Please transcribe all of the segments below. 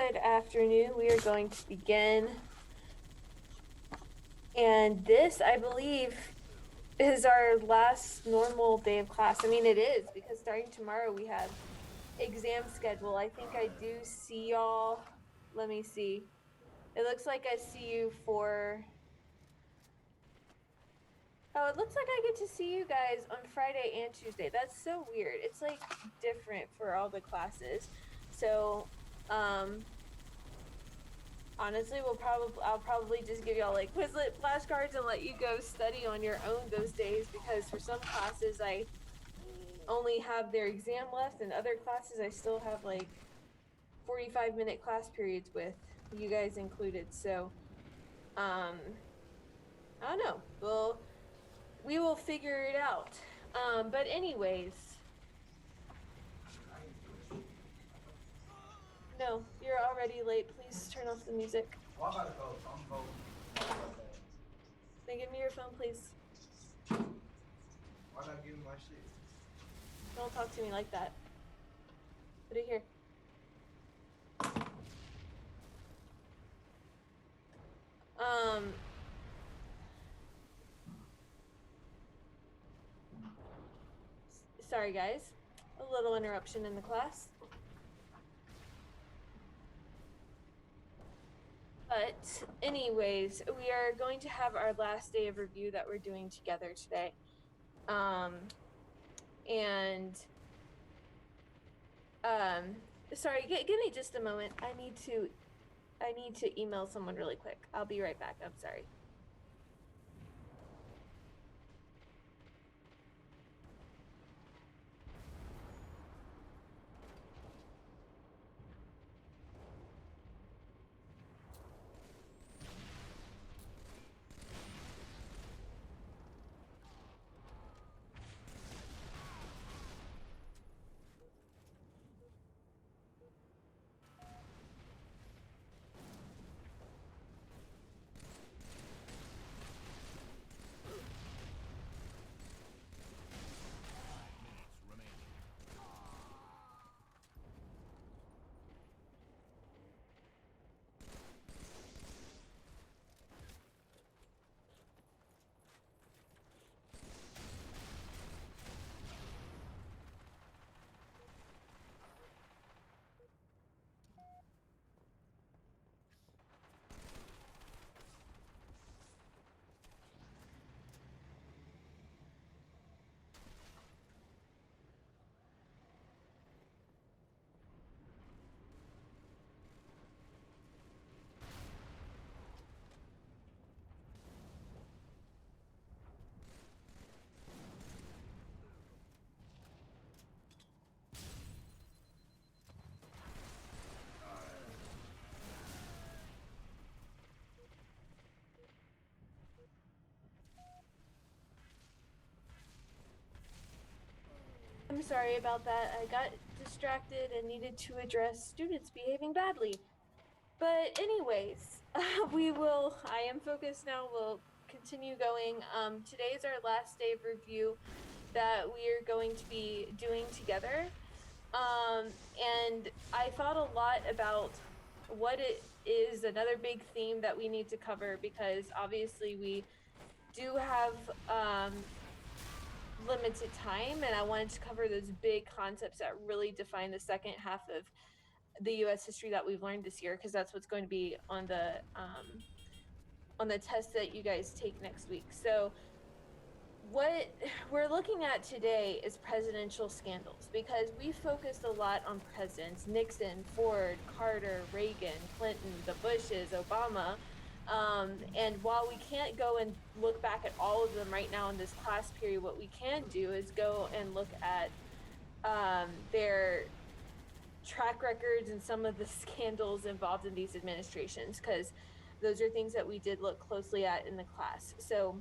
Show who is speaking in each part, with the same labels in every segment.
Speaker 1: Good afternoon. We are going to begin. And this, I believe, is our last normal day of class. I mean, it is because starting tomorrow we have exam schedule. I think I do see y'all. Let me see. It looks like I see you for. Oh, it looks like I get to see you guys on Friday and Tuesday. That's so weird. It's like different for all the classes. So, honestly, I'll probably just give y'all like Quizlet flashcards and let you go study on your own those days, because for some classes I only have their exam left, and other classes I still have like 45-minute class periods with you guys included. So I don't know. We will figure it out. But anyways, no, you're already late. Please turn off the music.
Speaker 2: Well, I gotta go, so I'm going.
Speaker 1: Then give me your phone, please.
Speaker 2: Why not give me my shit?
Speaker 1: Don't talk to me like that. Put it here. Sorry guys, a little interruption in the class. But anyways, we are going to have our last day of review that we're doing together today. Sorry, give me just a moment. I need to email someone really quick. I'll be right back. I'm sorry. I'm sorry about that. I got distracted and needed to address students behaving badly. But anyways, I am focused now. We'll continue going. Today is our last day of review that we are going to be doing together. And I thought a lot about what it is, another big theme that we need to cover, because obviously we do have limited time, and I wanted to cover those big concepts that really define the second half of the U.S. history that we've learned this year, because that's what's going to be on the test that you guys take next week. So what we're looking at today is presidential scandals, because we focused a lot on presidents: Nixon, Ford, Carter, Reagan, Clinton, the Bushes, Obama. And while we can't go and look back at all of them right now in this class period, what we can do is go and look at their track records and some of the scandals involved in these administrations, because those are things that we did look closely at in the class. So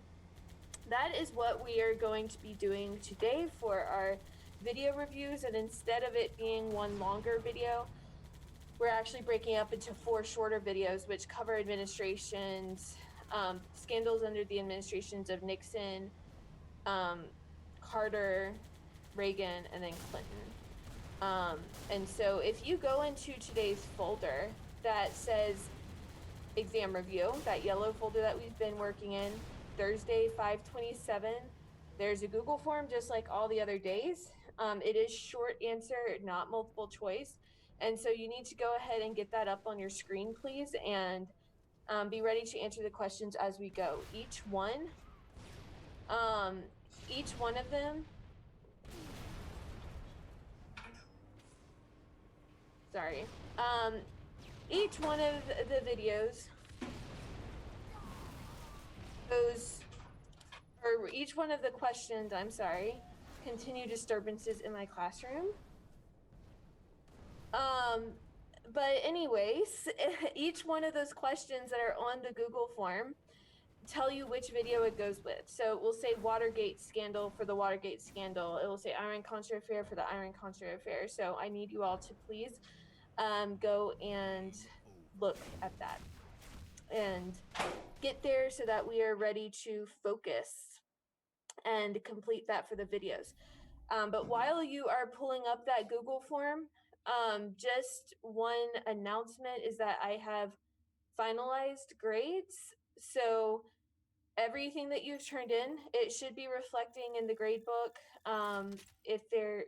Speaker 1: that is what we are going to be doing today for our video reviews. And instead of it being one longer video, we're actually breaking up into 4 shorter videos which cover administrations, scandals under the administrations of Nixon, Carter, Reagan, and then Clinton. And so if you go into today's folder, that says exam review, that yellow folder that we've been working in, Thursday, 5/27. There's a Google form just like all the other days. It is short answer, not multiple choice. And so you need to go ahead and get that up on your screen, please, and be ready to answer the questions as we go. Each one of them, sorry, each one of the videos goes, or each one of the questions, I'm sorry, continue disturbances in my classroom. But anyways, each one of those questions that are on the Google form tell you which video it goes with. So we'll say Watergate scandal for the Watergate scandal. It will say Iran Contra affair for the Iran Contra affair. So I need you all to please go and look at that and get there so that we are ready to focus and complete that for the videos. But while you are pulling up that Google form, just one announcement is that I have finalized grades. So everything that you've turned in, it should be reflecting in the grade book. If there,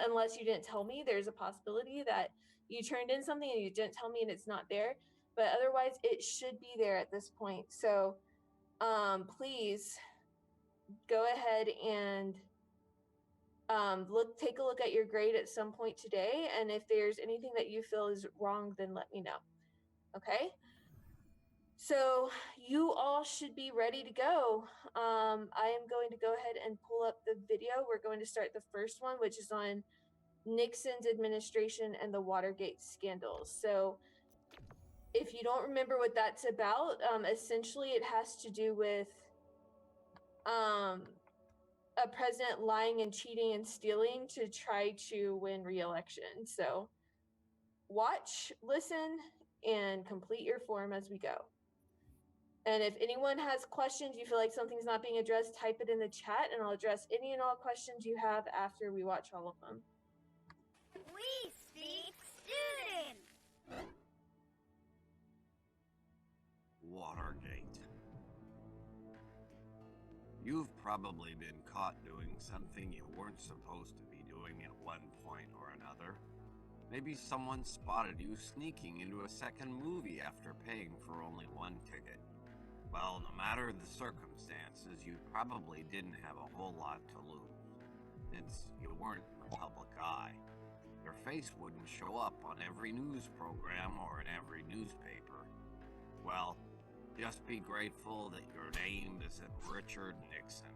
Speaker 1: unless you didn't tell me, there's a possibility that you turned in something and you didn't tell me and it's not there. But otherwise, it should be there at this point. So please go ahead and take a look at your grade at some point today, and if there's anything that you feel is wrong, then let me know. Okay, so you all should be ready to go. I am going to go ahead and pull up the video. We're going to start the first one, which is on Nixon's administration and the Watergate scandals. So if you don't remember what that's about, essentially it has to do with a president lying and cheating and stealing to try to win re-election. So watch, listen, and complete your form as we go. And if anyone has questions, you feel like something's not being addressed, type it in the chat and I'll address any and all questions you have after we watch all of them.
Speaker 3: We speak student!
Speaker 4: Watergate. You've probably been caught doing something you weren't supposed to be doing at one point or another. Maybe someone spotted you sneaking into a second movie after paying for only one ticket. Well, no matter the circumstances, you probably didn't have a whole lot to lose, since you weren't in the public eye. Your face wouldn't show up on every news program or in every newspaper. Well, just be grateful that your name isn't Richard Nixon.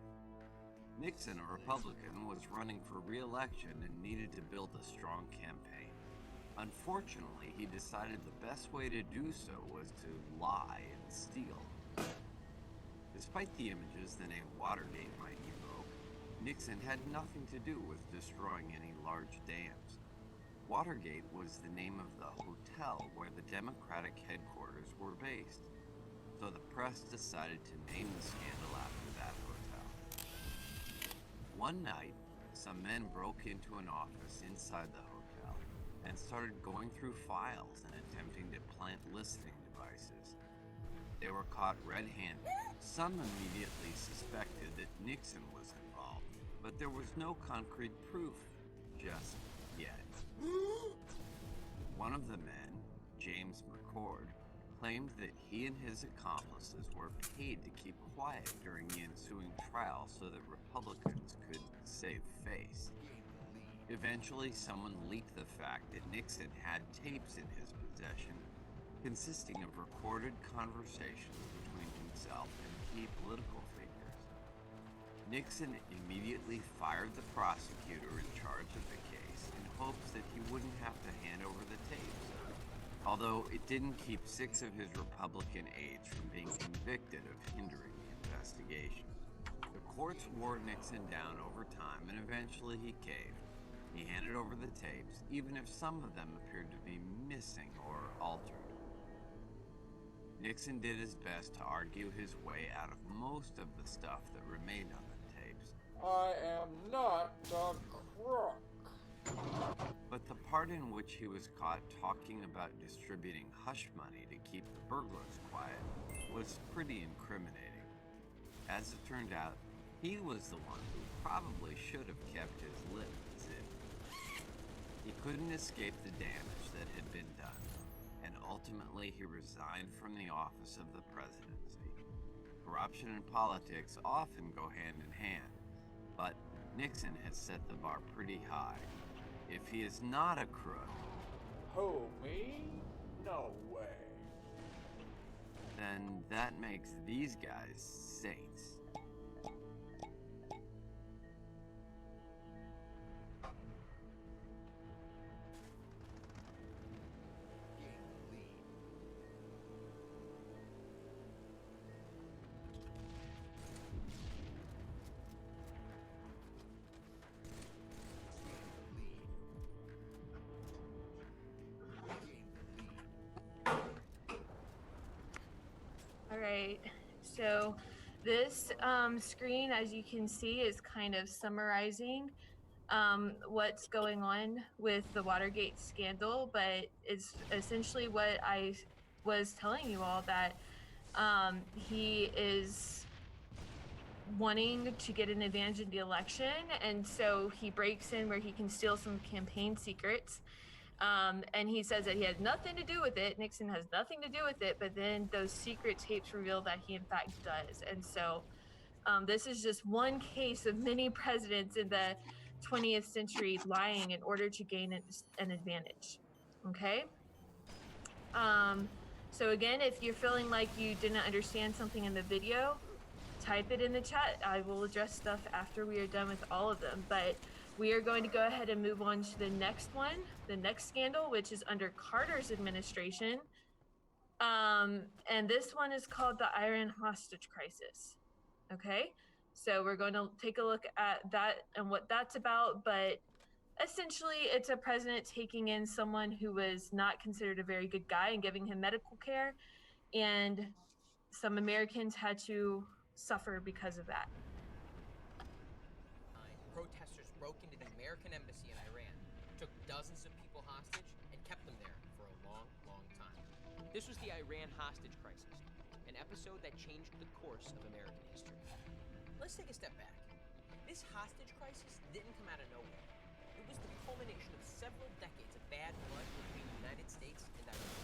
Speaker 4: Nixon, a Republican, was running for re-election and needed to build a strong campaign. Unfortunately, he decided the best way to do so was to lie and steal. Despite the images the name Watergate might evoke, Nixon had nothing to do with destroying any large dams. Watergate was the name of the hotel where the Democratic headquarters were based, so the press decided to name the scandal after that hotel. One night, some men broke into an office inside the hotel and started going through files and attempting to plant listening devices. They were caught red-handed. Some immediately suspected that Nixon was involved, but there was no concrete proof just yet. One of the men, James McCord, claimed that he and his accomplices were paid to keep quiet during the ensuing trial so that Republicans could save face. Eventually, someone leaked the fact that Nixon had tapes in his possession consisting of recorded conversations between himself and key political figures. Nixon immediately fired the prosecutor in charge of the case in hopes that he wouldn't have to hand over the tapes, although it didn't keep 6 of his Republican aides from being convicted of hindering the investigation. The courts wore Nixon down over time and eventually he caved. He handed over the tapes, even if some of them appeared to be missing or altered. Nixon did his best to argue his way out of most of the stuff that remained on the tapes.
Speaker 5: I am not a crook.
Speaker 4: But the part in which he was caught talking about distributing hush money to keep the burglars quiet was pretty incriminating. As it turned out, he was the one who probably should have kept his lips zipped. He couldn't escape the damage that had been done, and ultimately he resigned from the office of the presidency. Corruption and politics often go hand in hand, but Nixon has set the bar pretty high. If he is not a crook,
Speaker 5: Who, me? No way.
Speaker 4: then that makes these guys saints.
Speaker 1: All right, so this screen, as you can see, is kind of summarizing what's going on with the Watergate scandal, but it's essentially what I was telling you all, that he is wanting to get an advantage in the election, and so he breaks in where he can steal some campaign secrets. And he says that he had nothing to do with it. Nixon has nothing to do with it, but then those secret tapes reveal that he in fact does. And so this is just one case of many presidents in the 20th century lying in order to gain an advantage. Okay? So again, if you're feeling like you didn't understand something in the video, type it in the chat. I will address stuff after we are done with all of them. But we are going to go ahead and move on to the next one, the next scandal, which is under Carter's administration. And this one is called the Iran hostage crisis. Okay, so we're going to take a look at that and what that's about. But essentially, it's a president taking in someone who was not considered a very good guy and giving him medical care. And some Americans had to suffer because of that.
Speaker 6: Protesters broke into the American embassy in Iran, took dozens of people hostage, and kept them there for a long, long time. This was the Iran hostage crisis, an episode that changed the course of American history. Let's take a step back. This hostage crisis didn't come out of nowhere. It was the culmination of several decades of bad blood between the United States and Iran.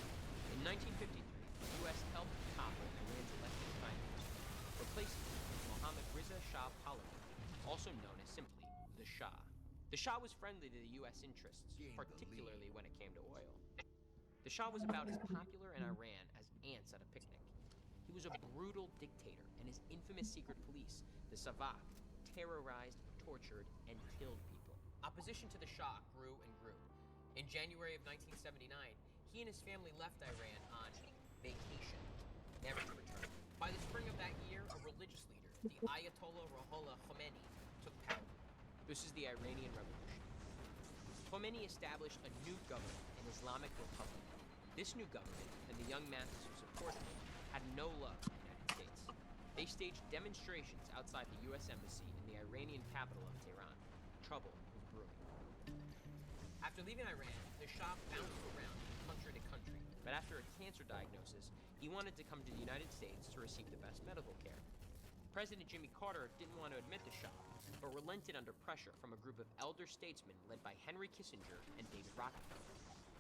Speaker 6: In 1953, the U.S. helped topple Iran's elected prime minister, replacing him with Mohammad Reza Shah Pahlavi, also known as simply the Shah. The Shah was friendly to the U.S. interests, particularly when it came to oil. The Shah was about as popular in Iran as ants at a picnic. He was a brutal dictator, and his infamous secret police, the Savak, terrorized, tortured, and killed people. Opposition to the Shah grew and grew. In January of 1979, he and his family left Iran on vacation, never to return. By the spring of that year, a religious leader, the Ayatollah Ruhollah Khomeini, took power. This is the Iranian Revolution. Khomeini established a new government, an Islamic Republic. This new government, and the young masses who supported it, had no love for the United States. They staged demonstrations outside the U.S. Embassy in the Iranian capital of Tehran. Trouble was brewing. After leaving Iran, the Shah bounced around country to country. But after a cancer diagnosis, he wanted to come to the United States to receive the best medical care. President Jimmy Carter didn't want to admit the Shah, but relented under pressure from a group of elder statesmen led by Henry Kissinger and David Rockefeller.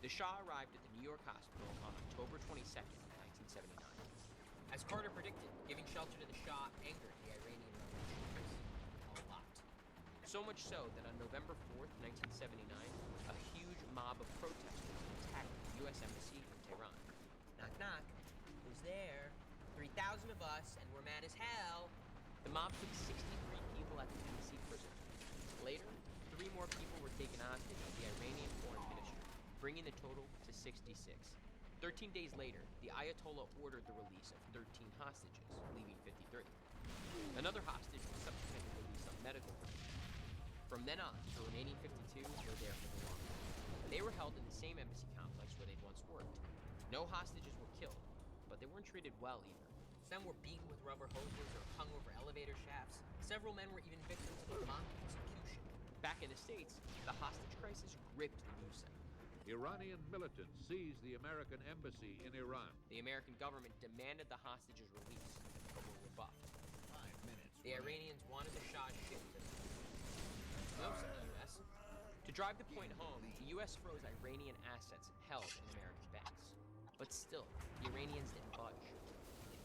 Speaker 6: The Shah arrived at the New York hospital on October 22nd, 1979. As Carter predicted, giving shelter to the Shah angered the Iranian revolutionaries a lot. So much so that on November 4th, 1979, a huge mob of protesters attacked the U.S. Embassy in Tehran. Knock, knock. Who's there? 3,000 of us, and we're mad as hell. The mob took 63 people at the embassy prison. Later, 3 more people were taken hostage at the Iranian Foreign Ministry, bringing the total to 66. 13 days later, the Ayatollah ordered the release of 13 hostages, leaving 53. Another hostage was subsequently released on medical grounds. From then on, the remaining 52 were there for the long haul. They were held in the same embassy complex where they'd once worked. No hostages were killed, but they weren't treated well either. Some were beaten with rubber hoses or hung over elevator shafts. Several men were even victims of mock execution. Back in the States, the hostage crisis gripped the news cycle.
Speaker 7: Iranian militants seized the American embassy in Iran.
Speaker 6: The American government demanded the hostages' release, but were rebuffed.
Speaker 8: 5 minutes.
Speaker 6: The Iranians wanted the Shah's ship to close to the U.S. To drive the point home, the U.S. froze Iranian assets held in American banks. But still, the Iranians didn't budge.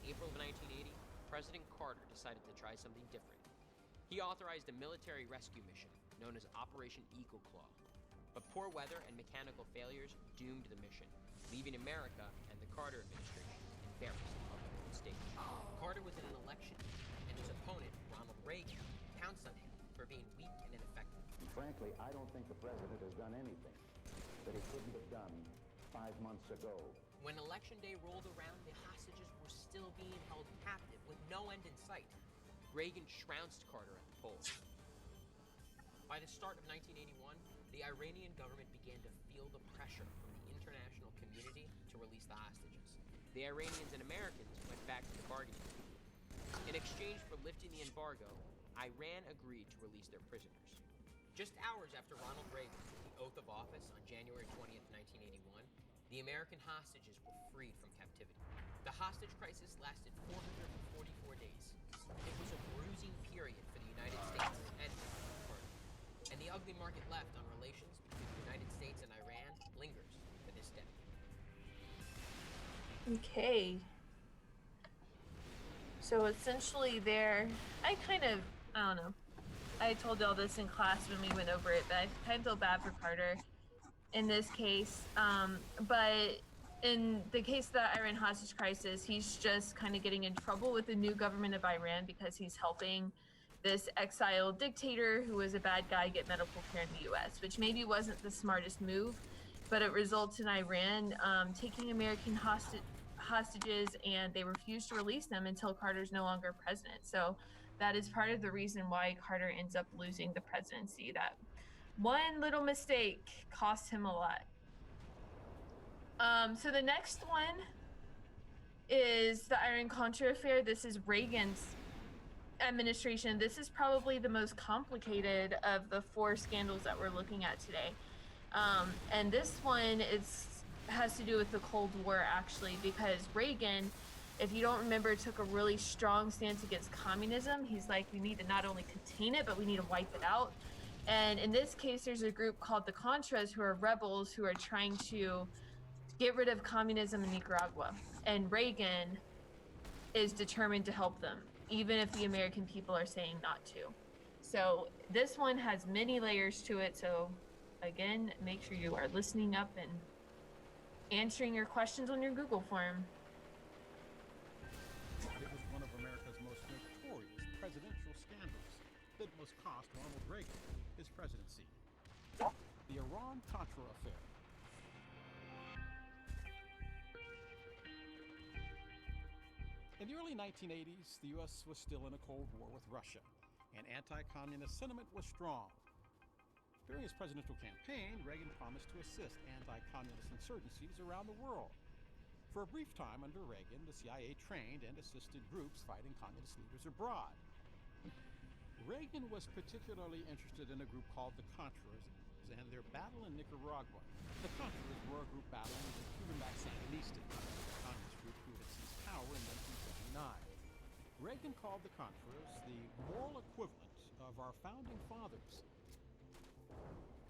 Speaker 6: In April of 1980, President Carter decided to try something different. He authorized a military rescue mission known as Operation Eagle Claw. But poor weather and mechanical failures doomed the mission, leaving America and the Carter administration embarrassed on the world stage. Carter was in an election, and his opponent, Ronald Reagan, pounced on him for being weak and ineffective.
Speaker 9: Frankly, I don't think the president has done anything that he couldn't have done 5 months ago.
Speaker 6: When Election Day rolled around, the hostages were still being held captive with no end in sight. Reagan trounced Carter at the polls. By the start of 1981, the Iranian government began to feel the pressure from the international community to release the hostages. The Iranians and Americans went back to the bargaining table. In exchange for lifting the embargo, Iran agreed to release their prisoners. Just hours after Ronald Reagan took the oath of office on January 20th, 1981, the American hostages were freed from captivity. The hostage crisis lasted 444 days. It was a bruising period for the United States and Carter. And the ugly market left on relations between the United States and Iran lingers to this day.
Speaker 1: Okay. So essentially I don't know. I told y'all this in class when we went over it, but I kind of feel bad for Carter in this case. But in the case of the Iran hostage crisis, he's just kind of getting in trouble with the new government of Iran because he's helping this exiled dictator who was a bad guy get medical care in the U.S., which maybe wasn't the smartest move, but it results in Iran taking American hostages, and they refuse to release them until Carter's no longer president. So that is part of the reason why Carter ends up losing the presidency. That one little mistake cost him a lot. So the next one is the Iran-Contra affair. This is Reagan's administration. This is probably the most complicated of the 4 scandals that we're looking at today. And this one has to do with the Cold War, actually, because Reagan, if you don't remember, took a really strong stance against communism. He's like, we need to not only contain it, but we need to wipe it out. And in this case, there's a group called the Contras who are rebels who are trying to get rid of communism in Nicaragua. And Reagan is determined to help them, even if the American people are saying not to. So this one has many layers to it. So again, make sure you are listening up and answering your questions on your Google form.
Speaker 8: It was one of America's most notorious presidential scandals that must cost Ronald Reagan his presidency. The Iran-Contra affair. In the early 1980s, the U.S. was still in a Cold War with Russia, and anti-communist sentiment was strong. During his presidential campaign, Reagan promised to assist anti-communist insurgencies around the world. For a brief time under Reagan, the CIA trained and assisted groups fighting communist leaders abroad. Reagan was particularly interested in a group called the Contras and their battle in Nicaragua. The Contras were a group battling the Cuban-backed Sandinistas, a communist group who had seized power in 1979. Reagan called the Contras the moral equivalent of our founding fathers.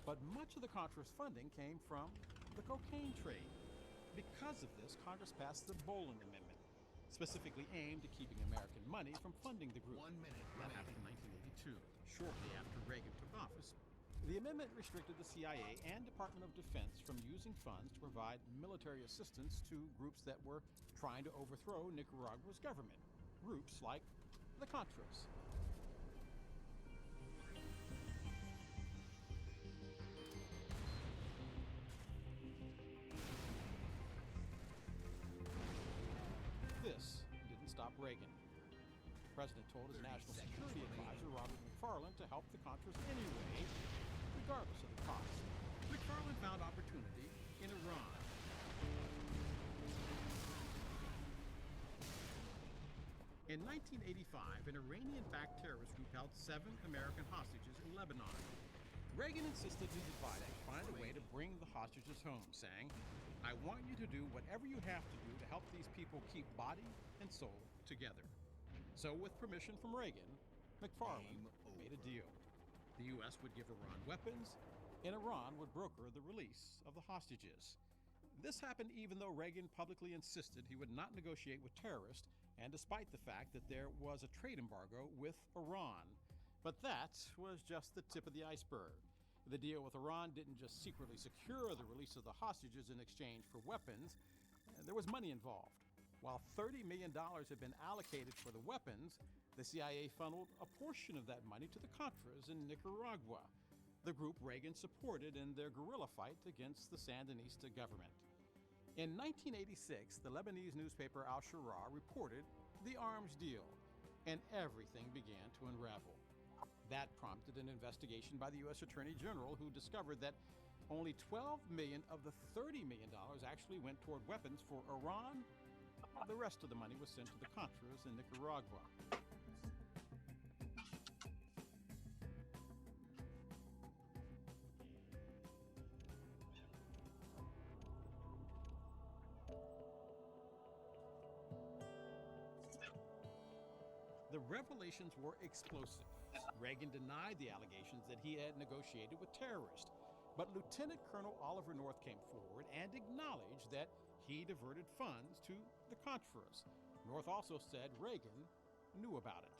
Speaker 8: But much of the Contras funding came from the cocaine trade. Because of this, Congress passed the Boland Amendment, specifically aimed at keeping American money from funding the group.
Speaker 5: 1 minute.
Speaker 8: That happened in 1982, shortly after Reagan took office. The amendment restricted the CIA and Department of Defense from using funds to provide military assistance to groups that were trying to overthrow Nicaragua's government. Groups like the Contras. This didn't stop Reagan. The president told his national security advisor, Robert McFarlane, to help the Contras anyway, regardless of the cost. McFarlane found opportunity in Iran. In 1985, an Iranian-backed terrorist group held 7 American hostages in Lebanon. Reagan insisted his advisors find a way to bring the hostages home, saying, "I want you to do whatever you have to do to help these people keep body and soul together." So, with permission from Reagan, McFarland made a deal. The U.S. would give Iran weapons, and Iran would broker the release of the hostages. This happened even though Reagan publicly insisted he would not negotiate with terrorists, and despite the fact that there was a trade embargo with Iran. But that was just the tip of the iceberg. The deal with Iran didn't just secretly secure the release of the hostages in exchange for weapons. There was money involved. While $30 million had been allocated for the weapons, the CIA funneled a portion of that money to the Contras in Nicaragua, the group Reagan supported in their guerrilla fight against the Sandinista government. In 1986, the Lebanese newspaper Al-Shura reported the arms deal, and everything began to unravel. That prompted an investigation by the U.S. Attorney General, who discovered that only $12 million of the $30 million actually went toward weapons for Iran. The rest of the money was sent to the Contras in Nicaragua. The revelations were explosive. Reagan denied the allegations that he had negotiated with terrorists, but Lieutenant Colonel Oliver North came forward and acknowledged that he diverted funds to the Contras. North also said Reagan knew about it.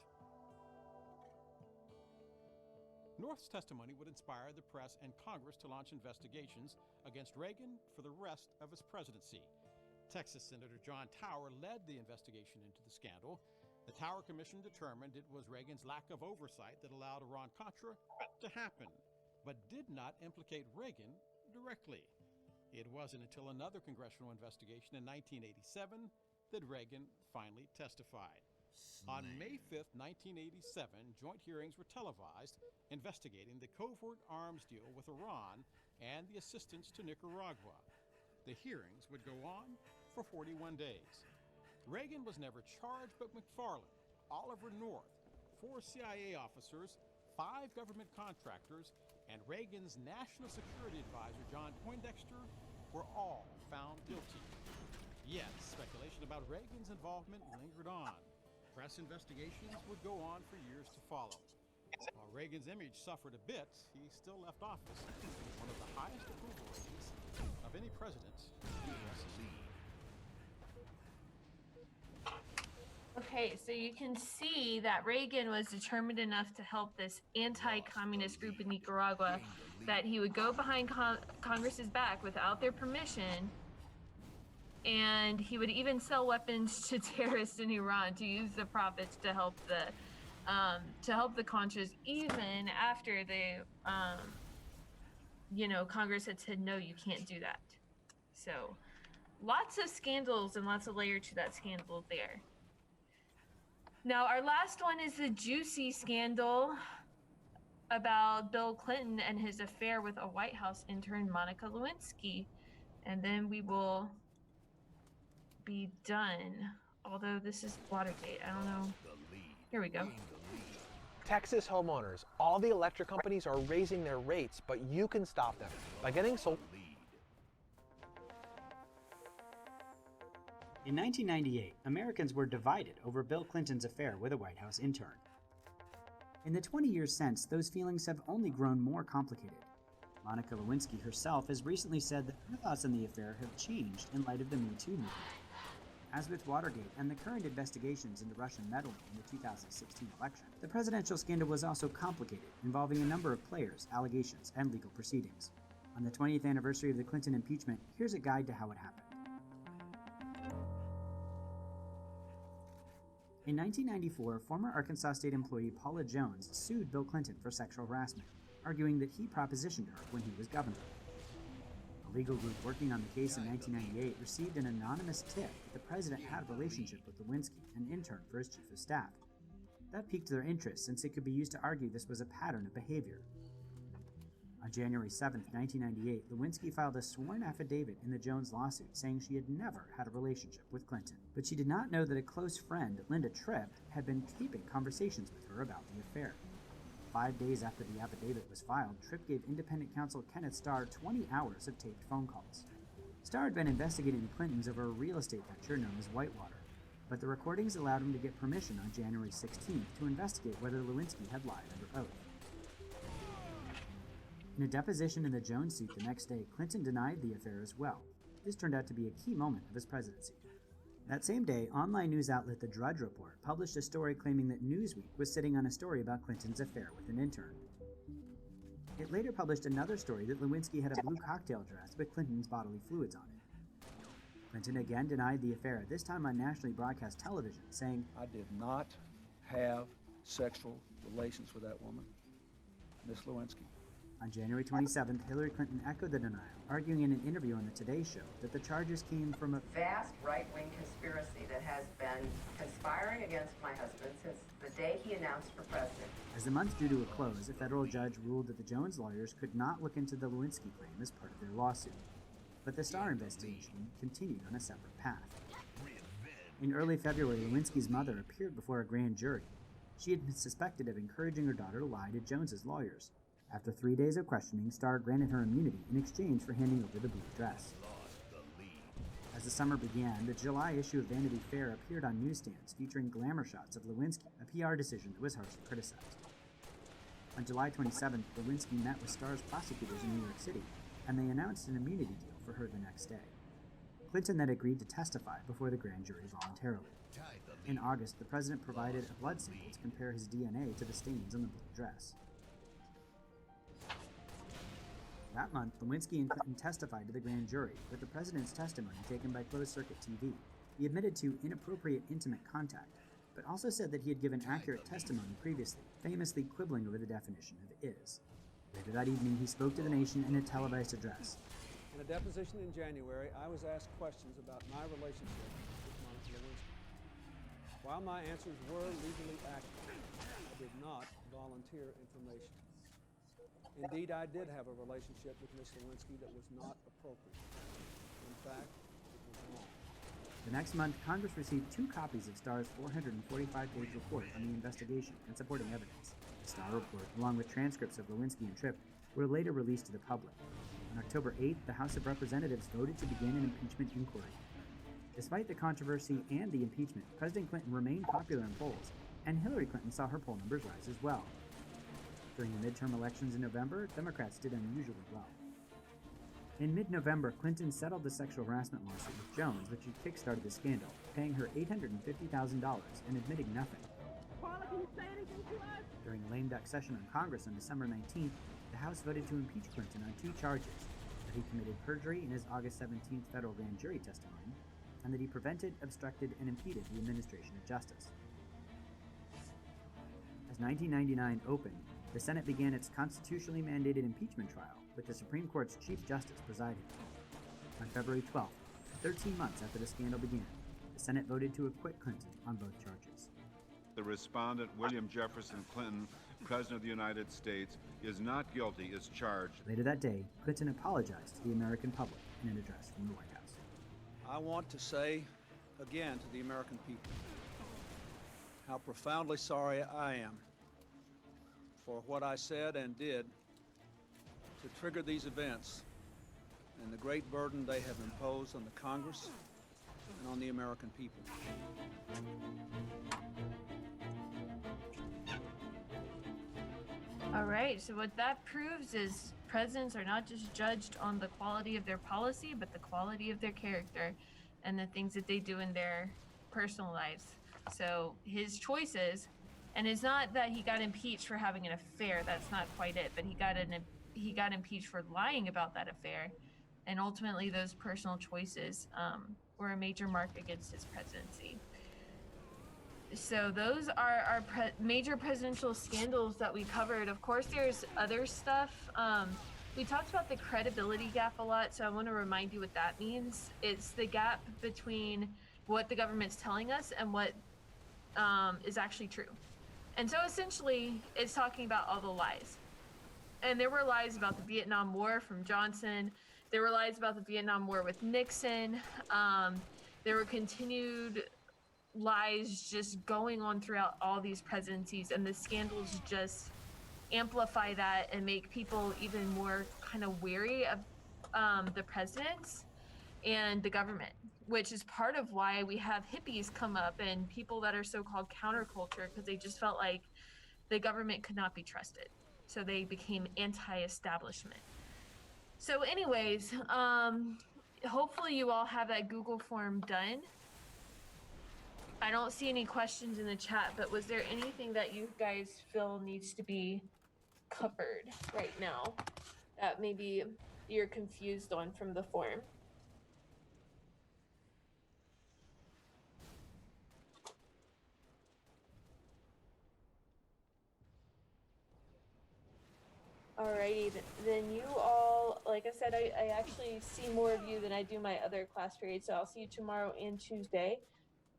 Speaker 8: North's testimony would inspire the press and Congress to launch investigations against Reagan for the rest of his presidency. Texas Senator John Tower led the investigation into the scandal. The Tower Commission determined it was Reagan's lack of oversight that allowed Iran-Contra to happen, but did not implicate Reagan directly. It wasn't until another congressional investigation in 1987 that Reagan finally testified. On May 5th, 1987, joint hearings were televised investigating the covert arms deal with Iran and the assistance to Nicaragua. The hearings would go on for 41 days. Reagan was never charged, but McFarland, Oliver North, 4 CIA officers, 5 government contractors, and Reagan's national security advisor, John Poindexter, were all found guilty. Yet, speculation about Reagan's involvement lingered on. Press investigations would go on for years to follow. While Reagan's image suffered a bit, he still left office, one of the highest approval ratings of any president in U.S. history.
Speaker 1: Okay, so you can see that Reagan was determined enough to help this anti-communist group in Nicaragua that he would go behind Congress's back without their permission, and he would even sell weapons to terrorists in Iran to use the profits to help the Contras, even after they, Congress had said, no, you can't do that. So, lots of scandals and lots of layer to that scandal there. Now, our last one is the juicy scandal about Bill Clinton and his affair with a White House intern, Monica Lewinsky. And then we will be done. Although this is Watergate. I don't know. Here we go.
Speaker 10: Texas homeowners, all the electric companies are raising their rates, but you can stop them by getting solar.
Speaker 11: In 1998, Americans were divided over Bill Clinton's affair with a White House intern. In the 20 years since, those feelings have only grown more complicated. Monica Lewinsky herself has recently said that her thoughts on the affair have changed in light of the Me Too movement. As with Watergate and the current investigations into Russian meddling in the 2016 election, the presidential scandal was also complicated, involving a number of players, allegations, and legal proceedings. On the 20th anniversary of the Clinton impeachment, here's a guide to how it happened. In 1994, former Arkansas State employee Paula Jones sued Bill Clinton for sexual harassment, arguing that he propositioned her when he was governor. A legal group working on the case in 1998 received an anonymous tip that the president had a relationship with Lewinsky, an intern for his chief of staff. That piqued their interest since it could be used to argue this was a pattern of behavior. On January 7, 1998, Lewinsky filed a sworn affidavit in the Jones lawsuit saying she had never had a relationship with Clinton. But she did not know that a close friend, Linda Tripp, had been taping conversations with her about the affair. 5 days after the affidavit was filed, Tripp gave independent counsel Kenneth Starr 20 hours of taped phone calls. Starr had been investigating the Clintons over a real estate venture known as Whitewater, but the recordings allowed him to get permission on January 16th to investigate whether Lewinsky had lied under oath. In a deposition in the Jones suit the next day, Clinton denied the affair as well. This turned out to be a key moment of his presidency. That same day, online news outlet The Drudge Report published a story claiming that Newsweek was sitting on a story about Clinton's affair with an intern. It later published another story that Lewinsky had a blue cocktail dress with Clinton's bodily fluids on it. Clinton again denied the affair, this time on nationally broadcast television, saying,
Speaker 12: "I did not have sexual relations with that woman, Miss Lewinsky."
Speaker 11: On January 27th, Hillary Clinton echoed the denial, arguing in an interview on the Today Show that the charges came from a
Speaker 13: vast right-wing conspiracy that has been conspiring against my husband since the day he announced for president.
Speaker 11: As the month drew to a close, a federal judge ruled that the Jones lawyers could not look into the Lewinsky claim as part of their lawsuit. But the Starr investigation continued on a separate path. In early February, Lewinsky's mother appeared before a grand jury. She had been suspected of encouraging her daughter to lie to Jones's lawyers. After 3 days of questioning, Starr granted her immunity in exchange for handing over the blue dress. As the summer began, the July issue of Vanity Fair appeared on newsstands featuring glamour shots of Lewinsky, a PR decision that was harshly criticized. On July 27th, Lewinsky met with Starr's prosecutors in New York City, and they announced an immunity deal for her the next day. Clinton then agreed to testify before the grand jury voluntarily. In August, the president provided a blood sample to compare his DNA to the stains on the blue dress. That month, Lewinsky and Clinton testified to the grand jury, with the president's testimony taken by closed-circuit TV. He admitted to inappropriate intimate contact, but also said that he had given accurate testimony previously, famously quibbling over the definition of is. Later that evening, he spoke to the nation in a televised address.
Speaker 14: In a deposition in January, I was asked questions about my relationship with Monica Lewinsky. While my answers were legally accurate, I did not volunteer information. Indeed, I did have a relationship with Ms. Lewinsky that was not appropriate. In fact, it was wrong.
Speaker 11: The next month, Congress received 2 copies of Starr's 445-page report on the investigation and supporting evidence. The Starr report, along with transcripts of Lewinsky and Tripp, were later released to the public. On October 8th, the House of Representatives voted to begin an impeachment inquiry. Despite the controversy and the impeachment, President Clinton remained popular in polls, and Hillary Clinton saw her poll numbers rise as well. During the midterm elections in November, Democrats did unusually well. In mid-November, Clinton settled the sexual harassment lawsuit with Jones, which had kick-started the scandal, paying her $850,000 and admitting nothing.
Speaker 15: Paula, can you say anything to us?
Speaker 11: During a lame duck session on Congress on December 19th, the House voted to impeach Clinton on 2 charges: that he committed perjury in his August 17th federal grand jury testimony, and that he prevented, obstructed, and impeded the administration of justice. As 1999 opened, the Senate began its constitutionally mandated impeachment trial, with the Supreme Court's Chief Justice presiding. On February 12th, 13 months after the scandal began, the Senate voted to acquit Clinton on both charges.
Speaker 16: The respondent, William Jefferson Clinton, President of the United States, is not guilty as charged.
Speaker 11: Later that day, Clinton apologized to the American public in an address from the White House.
Speaker 14: I want to say again to the American people how profoundly sorry I am for what I said and did to trigger these events and the great burden they have imposed on the Congress and on the American people.
Speaker 1: All right, so what that proves is presidents are not just judged on the quality of their policy, but the quality of their character and the things that they do in their personal lives. So his choices, and it's not that he got impeached for having an affair, that's not quite it, but he got impeached for lying about that affair, and ultimately those personal choices were a major mark against his presidency. So those are our major presidential scandals that we covered. Of course, there's other stuff. We talked about the credibility gap a lot, so I want to remind you what that means. It's the gap between what the government's telling us and what is actually true. And so essentially, it's talking about all the lies. And there were lies about the Vietnam War from Johnson. There were lies about the Vietnam War with Nixon. There were continued lies just going on throughout all these presidencies, and the scandals just amplify that and make people even more kind of wary of the president and the government, which is part of why we have hippies come up and people that are so-called counterculture, because they just felt like the government could not be trusted. So they became anti-establishment. So anyways, hopefully you all have that Google form done. I don't see any questions in the chat, but was there anything that you guys feel needs to be covered right now that maybe you're confused on from the form? Alrighty, then you all, like I said, I actually see more of you than I do my other class periods, so I'll see you tomorrow and Tuesday.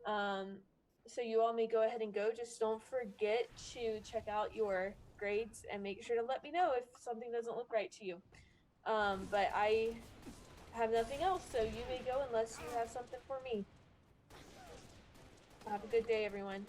Speaker 1: So you all may go ahead and go. Just don't forget to check out your grades and make sure to let me know if something doesn't look right to you. But I have nothing else, so you may go unless you have something for me. Have a good day, everyone.